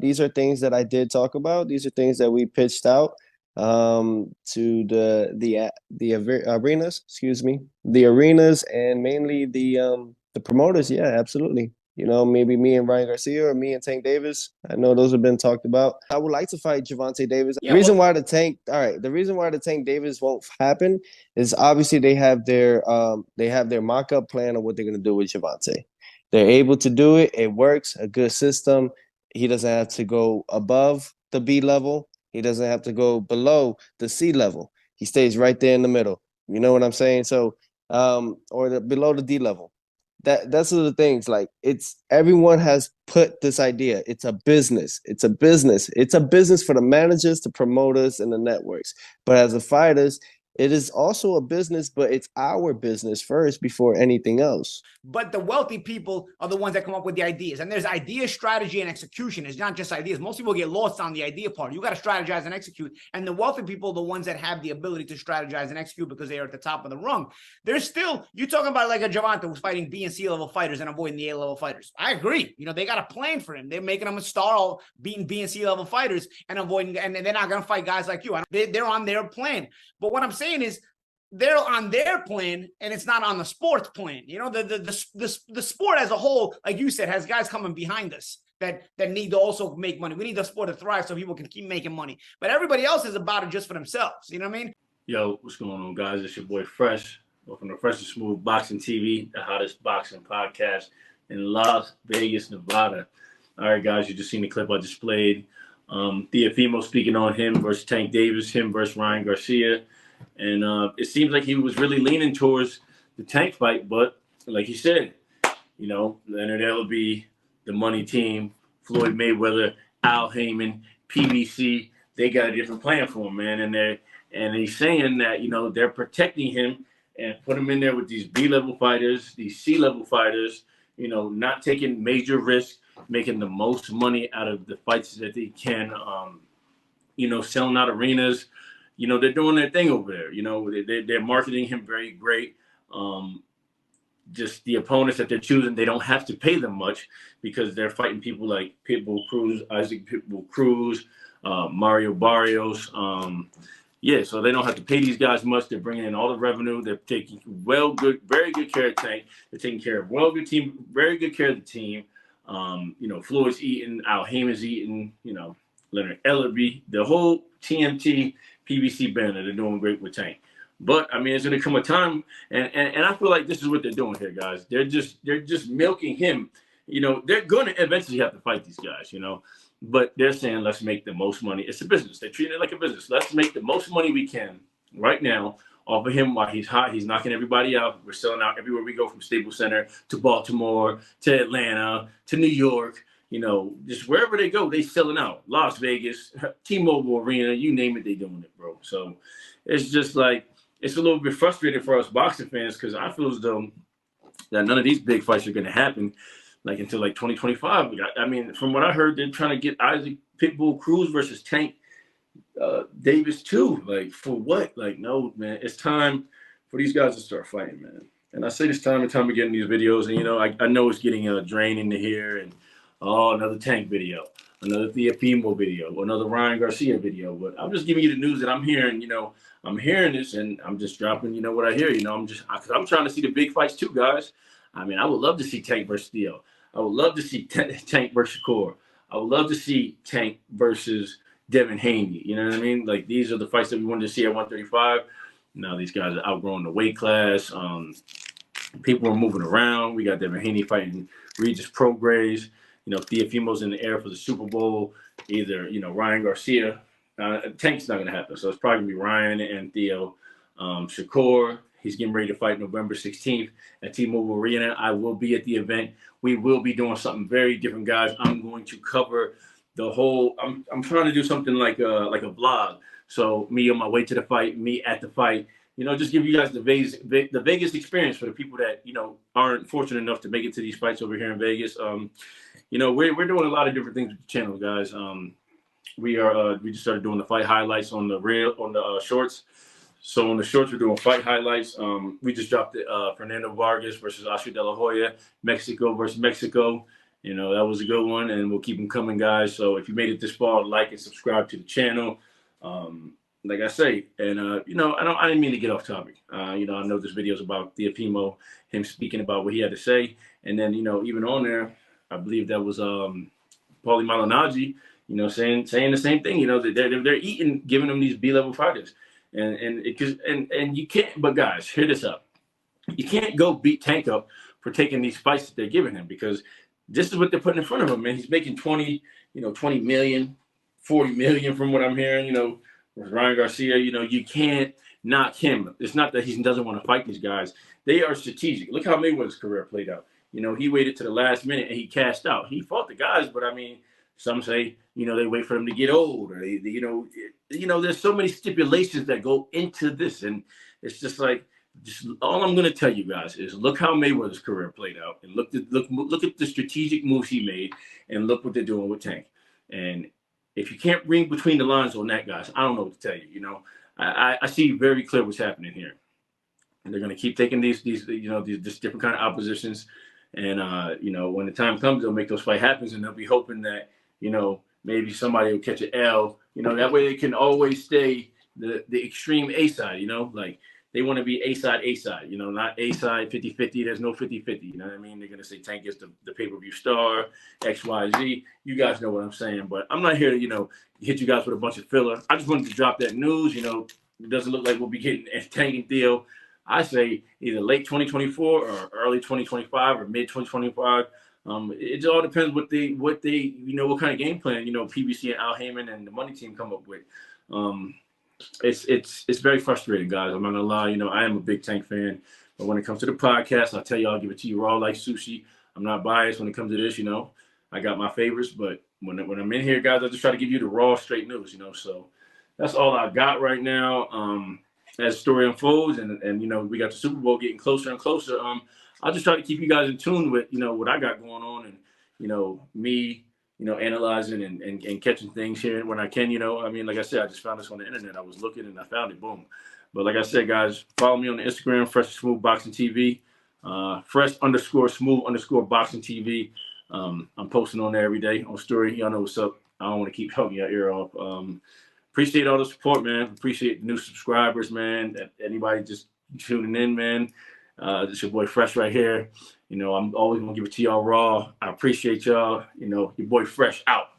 these are things that I did talk about. These are things that we pitched out to the arenas, excuse me, the arenas, and mainly the promoters. Yeah, absolutely. You know, maybe me and Ryan Garcia or me and Tank Davis. I know those have been talked about. I would like to fight Gervonta Davis. Yeah, well, The reason why the Tank Davis won't happen is obviously they have their mock-up plan of what they're gonna do with Gervonta. They're able to do it. It works. A good system. He doesn't have to go above the B level. He doesn't have to go below the C level. He stays right there in the middle. You know what I'm saying? So, below the D level. That's the things. Like it's everyone has put this idea. It's a business. It's a business. It's a business for the managers, the promoters, and the networks. But as the fighters, it is also a business, but it's our business first before anything else. but the wealthy people are the ones that come up with the ideas. And there's idea, strategy, and execution. It's not just ideas. Most people get lost on the idea part. You got to strategize and execute. And the wealthy people are the ones that have the ability to strategize and execute because they are at the top of the rung. There's still, you're talking about like a Gervonta who's fighting B and C level fighters and avoiding the A level fighters. I agree. You know, they got a plan for him. They're making him a star, beating B and C level fighters and avoiding, and they're not going to fight guys like you. They're on their plan. But what I'm saying is, they're on their plan and it's not on the sports plan. You know, the sport as a whole, like you said, has guys coming behind us that need to also make money. We need the sport to thrive so people can keep making money. But everybody else is about it just for themselves. You know what I mean? Yo, what's going on, guys? It's your boy Fresh. Welcome to Fresh and Smooth Boxing TV, the hottest boxing podcast in Las Vegas, Nevada. All right, guys, you just seen the clip I just played. Teofimo speaking on him versus Tank Davis, him versus Ryan Garcia. And it seems like he was really leaning towards the Tank fight, but like he said, you know, Leonard Ellerbe, the money team, Floyd Mayweather, Al Heyman, PBC, they got a different plan for him, man. And he's saying that, you know, they're protecting him and put him in there with these B-level fighters, these C-level fighters, you know, not taking major risks, making the most money out of the fights that they can, you know, selling out arenas. You know, they're doing their thing over there. You know, they're marketing him very great. Just the opponents that they're choosing, they don't have to pay them much because they're fighting people like Pitbull Cruz, Isaac Pitbull Cruz, Mario Barrios. Yeah, so they don't have to pay these guys much. They're bringing in all the revenue. They're taking very good care of Tank. They're taking care of very good care of the team. You know, Floyd's eating, Al Heyman's eating, you know, Leonard Ellerbe, the whole TMT PBC banner, they're doing great with Tank. But I mean, it's going to come a time, and I feel like this is what they're doing here, guys. They're just milking him. You know, they're going to eventually have to fight these guys. You know, but they're saying let's make the most money. It's a business. They treat it like a business. Let's make the most money we can right now off of him while he's hot. He's knocking everybody out. We're selling out everywhere we go, from Staples Center to Baltimore to Atlanta to New York. You know, just wherever they go, they selling out. Las Vegas, T-Mobile Arena, you name it, they doing it, bro. So it's just like, it's a little bit frustrating for us boxing fans because I feel as though that none of these big fights are going to happen like until like 2025. I mean, from what I heard, they're trying to get Isaac Pitbull Cruz versus Tank Davis too. Like, for what? Like, no, man, it's time for these guys to start fighting, man. And I say this time and time again in these videos, and, you know, I know it's getting draining to hear, and another Tank video, another Teofimo video, another Ryan Garcia video. But I'm just giving you the news that I'm hearing. You know, I'm hearing this, and I'm just dropping, you know, what I hear. You know, I'm trying to see the big fights too, guys. I mean, I would love to see Tank versus Theo. I would love to see Tank versus Shakur. I would love to see Tank versus Devin Haney. You know what I mean? Like, these are the fights that we wanted to see at 135. Now these guys are outgrowing the weight class. People are moving around. We got Devin Haney fighting Regis Prograis. You know, Teofimo's in the air for the Super Bowl. Either, you know, Ryan Garcia. Tank's not going to happen. So it's probably going to be Ryan and Theo. Shakur, he's getting ready to fight November 16th at T-Mobile Arena. I will be at the event. We will be doing something very different, guys. I'm going to cover the whole. I'm trying to do something like a vlog. So me on my way to the fight, me at the fight. You know, just give you guys the Vegas experience for the people that, you know, aren't fortunate enough to make it to these fights over here in Vegas. You know, we're doing a lot of different things with the channel, guys. We just started doing the fight highlights on the shorts. So on the shorts, we're doing fight highlights. We just dropped Fernando Vargas versus Oscar De La Hoya, Mexico versus Mexico. You know, that was a good one, and we'll keep them coming, guys. So if you made it this far, like and subscribe to the channel. Like I say, and you know, I didn't mean to get off topic. You know, I know this video is about Teofimo, him speaking about what he had to say, and then you know, even on there, I believe that was Paulie Malignaggi, you know, saying the same thing. You know, that they're eating, giving them these B-level fighters, and you can't. But guys, hear this up. You can't go beat Tank up for taking these fights that they're giving him, because this is what they're putting in front of him, man. He's making 20 million, 40 million from what I'm hearing, you know, with Ryan Garcia. You know, you can't knock him. It's not that he doesn't want to fight these guys. They are strategic. Look how Mayweather's career played out. You know, he waited to the last minute and he cashed out. He fought the guys, but I mean, some say, you know, they wait for them to get old, or there's so many stipulations that go into this, and it's just like, just all I'm going to tell you guys is look how Mayweather's career played out, and look at the strategic moves he made, and look what they're doing with Tank. And if you can't read between the lines on that, guys, I don't know what to tell you. You know, I see very clear what's happening here, and they're going to keep taking these different kind of oppositions, and you know, when the time comes, they'll make those fight happens, and they'll be hoping that, you know, maybe somebody will catch an L. You know, that way they can always stay the extreme A side. You know, like, they want to be A side, you know, not A side 50-50. There's no 50-50. You know what I mean? They're going to say Tank gets the pay-per-view star, X, Y, Z. You guys know what I'm saying. But I'm not here to, you know, hit you guys with a bunch of filler. I just wanted to drop that news. You know, it doesn't look like we'll be getting a Tank and Theo. I say either late 2024 or early 2025 or mid 2025. It all depends what they, you know, what kind of game plan, you know, PBC and Al Heyman and the money team come up with. It's very frustrating, guys. I'm not gonna lie. You know, I am a big Tank fan, but when it comes to the podcast, I'll tell you, I'll give it to you raw like sushi. I'm not biased when it comes to this. You know, I got my favorites, but when I'm in here, guys, I just try to give you the raw, straight news. You know, so that's all I got right now. As the story unfolds, and you know, we got the Super Bowl getting closer and closer. I'll just try to keep you guys in tune with, you know, what I got going on, and, you know, me, you know, analyzing and catching things here when I can. You know, I mean, like I said, I just found this on the internet. I was looking and I found it. Boom. But like I said, guys, follow me on the Instagram, Fresh Smooth Boxing TV, Fresh_Smooth_ Boxing TV. I'm posting on there every day on story. Y'all know what's up. I don't want to keep helping your ear off. Appreciate all the support, man. Appreciate the new subscribers, man. Anybody just tuning in, man. This your boy Fresh right here. You know, I'm always gonna give it to y'all raw. I appreciate y'all. You know, your boy Fresh out.